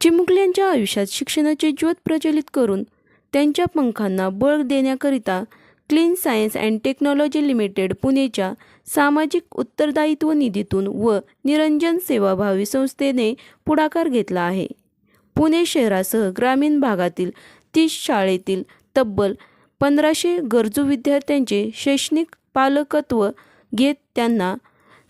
चिमुकल्यांच्या आयुष्यात शिक्षणाची ज्योत प्रज्वलित करून त्यांच्या पंखांना बळ देण्याकरिता clean science and technology limited पुणेच्या सामाजिक उत्तरदायित्व निधीतून व निरंजन सेवाभावी संस्थेने पुढाकार घेतला आहे. पुणे शहरासह ग्रामीण भागातील 30 शाळेतील तब्बल 1500 गरजू विद्यार्थ्यांचे शैक्षणिक पालकत्व घेत त्यांना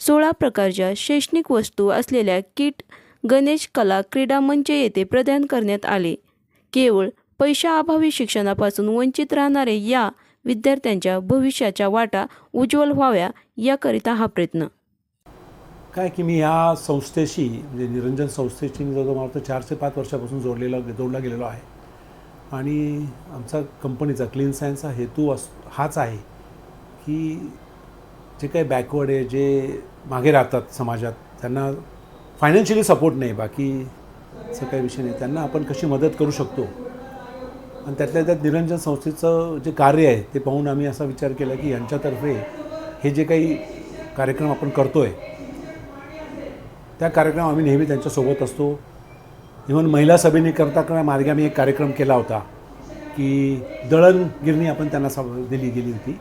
16 प्रकारच्या शैक्षणिक वस्तू असलेल्या किट गणेश कला क्रीडा मंच येथे प्रदान करण्यात आले. केवळ पैशाअभावी शिक्षणापासून वंचित राहणारे या विद्यार्थ्यांच्या भविष्याच्या वाटा उज्ज्वल व्हाव्या याकरिता हा प्रयत्न. काय की मी या संस्थेशी म्हणजे निरंजन संस्थेशी जवळजवळ 4 ते 5 वर्षापासून जोडला गेलेलो आहे. आणि आमचा कंपनीचा क्लीन सायन्सचा हेतू हाच आहे की जे काही बॅकवर्ड आहे, जे मागे राहतात समाजात, त्यांना फायनान्शियली सपोर्ट नाही, बाकीचं काही विषय नाही, त्यांना आपण कशी मदत करू शकतो. आणि त्यातल्या त्यात निरंजन संस्थेचं जे कार्य आहे ते पाहून आम्ही असा विचार केला की यांच्यातर्फे हे जे काही कार्यक्रम आपण करतो आहे त्या कार्यक्रम आम्ही नेहमी त्यांच्यासोबत असतो. इव्हन महिला सभेने करता मार्गे आम्ही एक कार्यक्रम केला होता की दळणगिरणी आपण त्यांना दिली गेली होती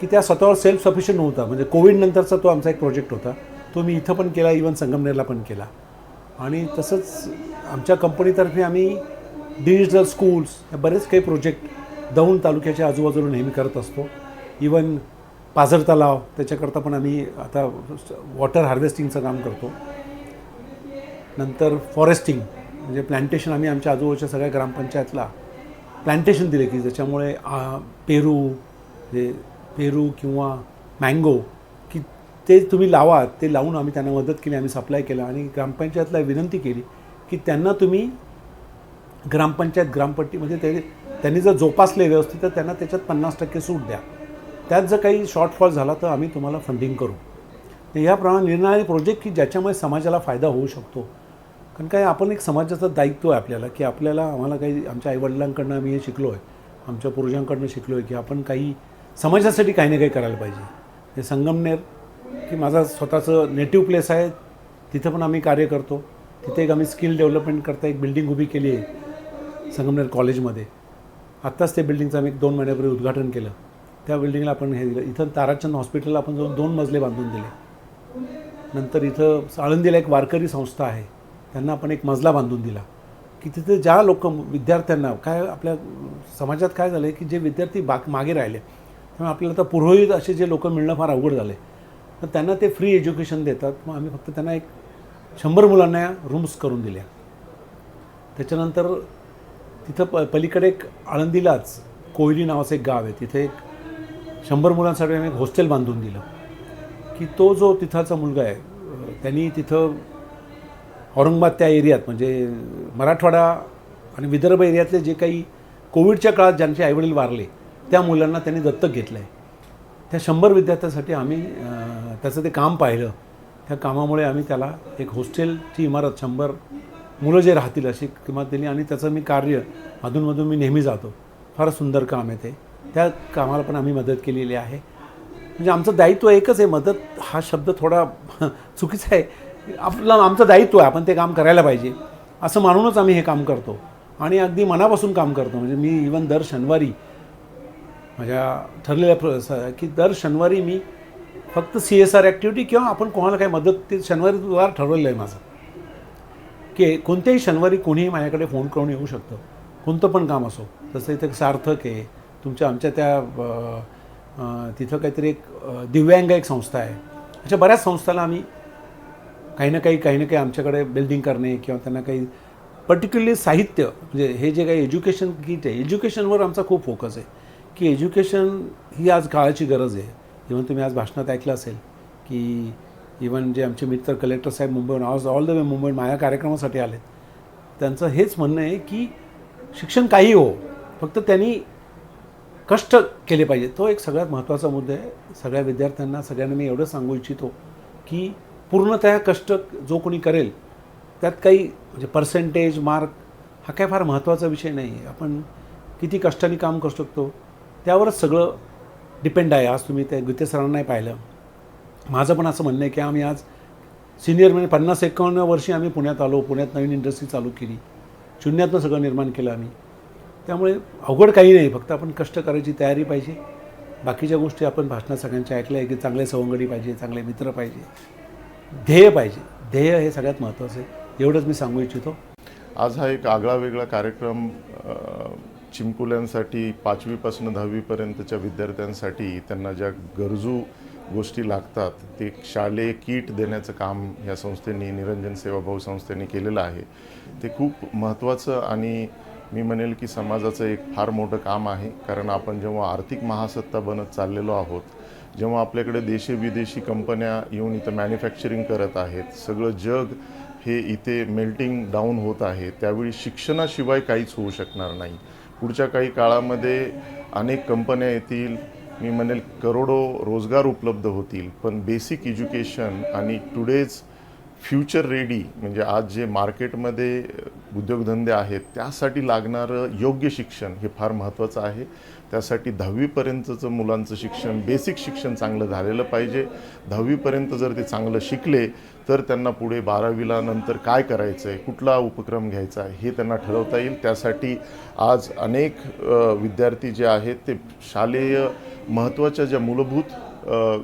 की त्या स्वतःवर सेल्फ सफिशियंट नव्हता. म्हणजे कोविडनंतरचा तो आमचा एक प्रोजेक्ट होता, तो मी इथं पण केला, इव्हन संगमनेरला पण केला. आणि तसंच आमच्या कंपनीतर्फे आम्ही डिजिटल स्कूल्स हे बरेच काही प्रोजेक्ट दौंड तालुक्याच्या आजूबाजूला नेहमी करत असतो. इवन पाझर तलाव त्याच्याकरता पण आम्ही आता वॉटर हार्वेस्टिंगचं काम करतो. नंतर फॉरेस्टिंग म्हणजे प्लॅन्टेशन, आम्ही आमच्या आजूबाजूच्या सगळ्या ग्रामपंचायतला प्लॅन्टेशन दिले की ज्याच्यामुळे पेरू किंवा मँगो की ते तुम्ही लावा, ते लावून आम्ही त्यांना मदत केली, आम्ही सप्लाय केला. आणि ग्रामपंचायतला विनंती केली की त्यांना तुम्ही ग्रामपंचायत ग्रामपट्टीमध्ये त्यांनी जर जोपासले व्यवस्थित तर त्यांना त्याच्यात 50% सूट द्या. त्यात जर काही शॉर्टफॉल झाला तर आम्ही तुम्हाला फंडिंग करू. याप्रमाणे निर्णय प्रोजेक्ट की ज्याच्यामुळे समाजाला फायदा होऊ शकतो. कारण काय आपण एक समाजाचं दायित्व आहे आपल्याला की आम्हाला काही आमच्या आईवडिलांकडनं आम्ही हे शिकलो आहे, आमच्या पूर्वजांकडनं शिकलो आहे की आपण काही समाजासाठी काही ना काही करायला पाहिजे. हे संगमनेर की माझा स्वतःचं नेटिव्ह प्लेस आहे, तिथं पण आम्ही कार्य करतो. तिथे एक आम्ही स्किल डेव्हलपमेंट करता एक बिल्डिंग उभी केली आहे संगमनेर कॉलेजमध्ये. आत्ताच ते बिल्डिंगचं आम्ही 1-2 महिन्यापूर्वी उद्घाटन केलं. त्या बिल्डिंगला आपण हे दिलं. इथं ताराचंद हॉस्पिटलला आपण जाऊन 2 मजले बांधून दिले. नंतर इथं आळंदीला एक वारकरी संस्था आहे, त्यांना आपण एक मजला बांधून दिला की तिथे ज्या विद्यार्थ्यांना काय आपल्या समाजात काय झालं आहे की जे विद्यार्थी मागे राहिले, त्यामुळे आपल्याला आता पुरोहित असे जे लोक मिळणं फार अवघड झाले, तर त्यांना ते फ्री एज्युकेशन देतात. मग आम्ही फक्त त्यांना एक 100 मुलांना रूम्स करून दिल्या. त्याच्यानंतर तिथं पलीकडे एक आळंदीलाच कोयली नावाचं एक गाव आहे, तिथे एक 100 मुलांसाठी आम्ही एक हॉस्टेल बांधून दिलं की तो जो तिथाचा मुलगा आहे त्यांनी तिथं औरंगाबाद त्या एरियात म्हणजे मराठवाडा आणि विदर्भ एरियातले जे काही कोविडच्या काळात ज्यांचे आईवडील वारले त्या मुलांना त्यांनी दत्तक घेतलं आहे. त्या 100 विद्यार्थ्यांसाठी आम्ही त्याचं ते काम पाहिलं. त्या कामामुळे आम्ही त्याला एक हॉस्टेलची इमारत 100 मुलं जे राहतील अशी किंमत दिली. आणि त्याचं मी कार्य अधूनमधून मी नेहमी जातो, फार सुंदर काम आहे ते. त्या कामाला पण आम्ही मदत केलेली आहे. म्हणजे आमचं दायित्व एकच आहे. मदत हा शब्द थोडा चुकीचा आहे. आमचं दायित्व आहे, आपण ते काम करायला पाहिजे असं मानूनच आम्ही हे काम करतो आणि अगदी मनापासून काम करतो. म्हणजे मी इवन दर शनिवारी माझ्या ठरलेल्या की दर शनिवारी मी फक्त CSR ॲक्टिव्हिटी किंवा आपण कोणाला काही मदत ते शनिवारीद्वारा ठरवलेलं आहे माझं की कोणत्याही शनिवारी कोणीही माझ्याकडे फोन करून येऊ शकतं, कोणतं पण काम असो. तसं इथे सार्थक आहे, आमच्या त्या तिथं काहीतरी एक दिव्यांग एक संस्था आहे. अशा बऱ्याच संस्थांना आम्ही काही ना काही आमच्याकडे बिल्डिंग करणे किंवा त्यांना काही पर्टिक्युलरली साहित्य म्हणजे हे जे काही एज्युकेशन किट आहे, एज्युकेशनवर आमचा खूप फोकस आहे की एज्युकेशन ही आज काळाची गरज आहे. इव्हन तुम्ही आज भाषणात ऐकलं असेल की इव्हन जे आमचे मित्र कलेक्टर साहेब मुंबईहून आज ऑल द वे मुंबई माझ्या कार्यक्रमासाठी आलेत, त्यांचं हेच म्हणणं आहे की शिक्षण काही हो, फक्त त्यांनी कष्ट केले पाहिजे. तो एक सगळ्यात महत्त्वाचा मुद्दा आहे. सगळ्या विद्यार्थ्यांना सगळ्यांना मी एवढं सांगू इच्छितो की पूर्णतः कष्ट जो कोणी करेल त्यात काही म्हणजे पर्सेंटेज मार्क हा काय फार महत्त्वाचा विषय नाही आहे. आपण किती कष्टाने काम करू शकतो त्यावरच सगळं डिपेंड आहे. आज तुम्ही त्या गीते सरांनाही पाहिलं. माझं पण असं म्हणणं आहे की आम्ही आज सिनियर म्हणजे 50-51 वर्षी आम्ही पुण्यात आलो, पुण्यात नवीन इंडस्ट्री चालू केली, शून्यातनं सगळं निर्माण केलं आम्ही. त्यामुळे अवघड काही नाही, फक्त आपण कष्ट करायची तयारी पाहिजे. बाकीच्या गोष्टी आपण भाषणात सगळ्यांच्या ऐकल्या आहे की चांगले सवंगडी पाहिजे, चांगले मित्र पाहिजे, ध्येय पाहिजे. ध्येय हे सगळ्यात महत्त्वाचं आहे, एवढंच मी सांगू इच्छितो. आज हा एक आगळा वेगळा कार्यक्रम चिमुकल्यांसाठी 5वीपासून 10वीपर्यंतच्या विद्यार्थ्यांसाठी त्यांना ज्या गरजू गोष्टी लागतात ते शालेय किट देण्याचं काम या संस्थेने, निरंजन सेवाभाऊ संस्थेने केलेलं आहे. ते खूप महत्त्वाचं आणि मी म्हणेल की समाजाचं एक फार मोठं काम आहे. कारण आपण जेव्हा आर्थिक महासत्ता बनत चाललेलो आहोत, जेव्हा आपल्याकडे देशी विदेशी कंपन्या येऊन इथं मॅन्युफॅक्चरिंग करत आहेत, सगळं जग हे इथे मेल्टिंग डाऊन होत आहे, त्यावेळी शिक्षणाशिवाय काहीच होऊ शकणार नाही. पुढच्या काही काळामध्ये अनेक कंपन्या येतील, मी म्हणेल करोडो रोजगार उपलब्ध होतील, पण बेसिक एज्युकेशन आणि टुडेज फ्युचर रेडी म्हणजे आज जे मार्केटमध्ये उद्योगधंदे आहेत त्यासाठी लागणारं योग्य शिक्षण हे फार महत्त्वाचं आहे. त्यासाठी 10वीपर्यंतचं मुलांचं शिक्षण, बेसिक शिक्षण चांगलं झालेलं पाहिजे. 10वीपर्यंत जर ते चांगलं शिकले तर त्यांना पुढे 12वीला नंतर काय करायचं आहे, कुठला उपक्रम घ्यायचा आहे हे त्यांना ठरवता येईल. त्यासाठी आज अनेक विद्यार्थी जे आहेत ते शालेय महत्त्वाच्या ज्या मूलभूत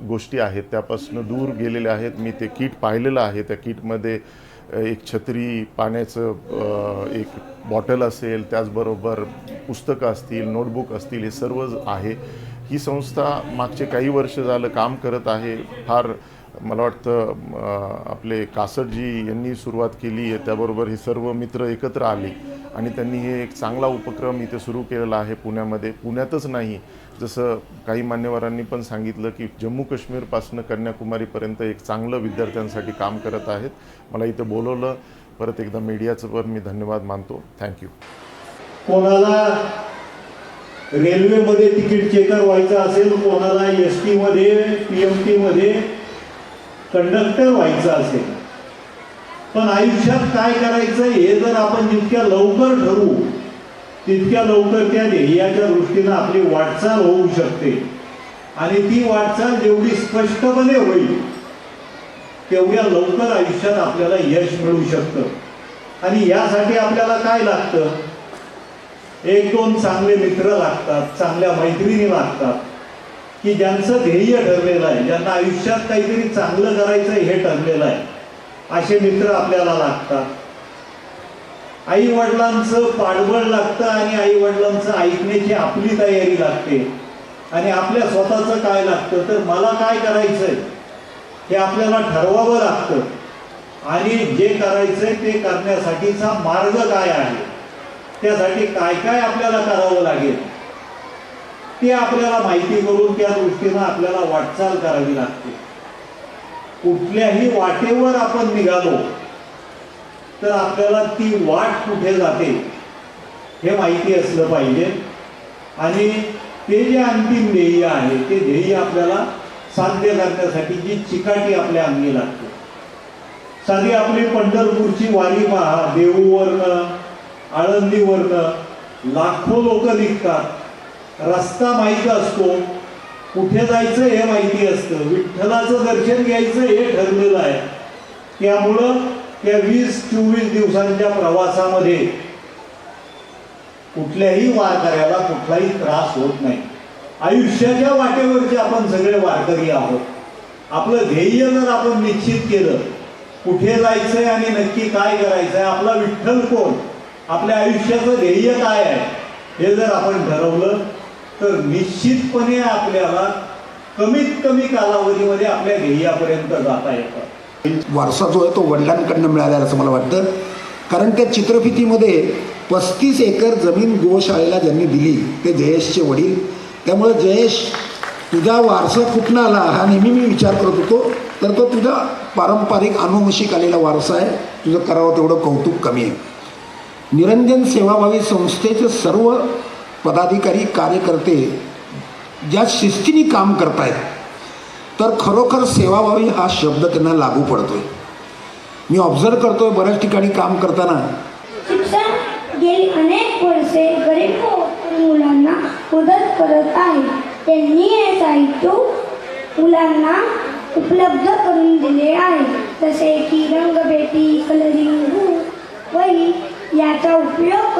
गोष्टी आहेत त्यापासून दूर गेलेले आहेत. मी ते किट पाहिलेलं आहे. त्या किटमध्ये एक छत्री, पाण्याचं एक बॉटल असेल, त्याचबरोबर पुस्तकं असतील, नोटबुक असतील, हे सर्व आहे. ही संस्था मागचे काही वर्ष झालं काम करत आहे. फार मला वाटतं आपले कासटजी यांनी सुरुवात केली आहे, त्याबरोबर हे सर्व मित्र एकत्र आले आणि त्यांनी हे एक चांगला उपक्रम इथे सुरू केलेला आहे पुण्यामध्ये. पुण्यातच नाही, जसं काही मान्यवरांनी पण सांगितलं की जम्मू काश्मीरपासून कन्याकुमारीपर्यंत एक चांगलं विद्यार्थ्यांसाठी काम करत आहेत. मला इथं बोलवलं, परत एकदा मीडियाचं पण मी धन्यवाद मानतो. थँक्यू. कोणाला रेल्वेमध्ये तिकीट चेकर व्हायचं असेल, कोणाला ST मध्ये, PMT मध्ये कंडक्टर व्हायचं असेल, पण आयुष्यात काय करायचं हे जर आपण जितक्या लवकर ठरवू तितक्या लवकर त्या ध्येयाच्या दृष्टीनं आपली वाटचाल होऊ शकते. आणि ती वाटचाल जेवढी स्पष्टपणे होईल तेवढ्या लवकर आयुष्यात आपल्याला यश मिळू शकतं. आणि यासाठी आपल्याला काय लागतं? 1-2 चांगले मित्र लागतात, चांगल्या मैत्रिणी लागतात की ज्यांचं ध्येय ठरलेलं आहे, ज्यांना आयुष्यात काहीतरी चांगलं करायचं हे ठरलेलं आहे, असे मित्र आपल्याला लागतात. आई वडिलांचं पाठबळ लागतं आणि आई वडिलांचं ऐकण्याची आपली तयारी लागते. आणि आपल्या स्वतःचं काय लागतं तर मला काय करायचंय हे आपल्याला ठरवावं लागतं. आणि जे करायचंय ते करण्यासाठीचा मार्ग काय आहे, त्यासाठी काय काय आपल्याला करावं लागेल ते आपल्याला माहिती करून त्या दृष्टीनं आपल्याला वाटचाल करावी लागते. कुठल्याही वाटेवर आपण निघालो तर आपल्याला ती वाट कुठे जाते हे माहिती असलं पाहिजे. आणि ते जे अंतिम ध्येय आहे ते ध्येय आपल्याला साध्य करण्यासाठी जी चिकाटी आपल्या अंगी लागते. साधी आपली पंढरपूरची वारी पहा, देहूवरनं, आळंदीवरनं लाखो लोक निघतात. रस्ता माहीत असतो, कुठे जायचं हे माहिती असतं, विठ्ठलाचं दर्शन घ्यायचं हे ठरलेलं आहे. त्यामुळं त्या 20-24 दिवसांच्या प्रवासामध्ये कुठल्याही वारकऱ्याला कुठलाही त्रास होत नाही. आयुष्याच्या वाटेवरचे आपण सगळे वारकरी आहोत. आपलं ध्येय जर आपण निश्चित केलं, कुठे जायचंय आणि नक्की काय करायचंय, आपला विठ्ठल कोण, आपल्या आयुष्याचं ध्येय काय आहे हे जर आपण ठरवलं तर निश्चितपणे आपल्याला कमीत कमी कालावधीमध्ये आपल्या ध्येयापर्यंत जाता येतं. वारसा जो आहे तो वडिलांकडनं मिळाला असं मला वाटतं. कारण त्या चित्रफितीमध्ये 35 एकर जमीन गोशाळेला ज्यांनी दिली ते जयेशचे वडील. त्यामुळे जयेश, तुझा वारसा कुठनं आला हा नेहमी मी विचार करत होतो, तर तो तुझा पारंपरिक अनुवंशिक आलेला वारसा आहे. तुझं करावं तेवढं कौतुक कमी आहे. निरंजन सेवाभावी संस्थेचे सर्व पदाधिकारी, कार्यकर्ते ज्या शिस्तीने काम करतायत तर खरोखर सेवाभावी हा शब्द त्यांना लागू पडतोय. मी ऑब्झर्व करतोय बऱ्याच ठिकाणी काम करताना. शिक्षण गेली अनेक वर्षे गरीब मुलांना मदत करत आहे. त्यांनी हे साहित्य मुलांना उपलब्ध करून दिले आहे. जसे की रंगपेटी, कलरिंग बुक, वही याचा उपयोग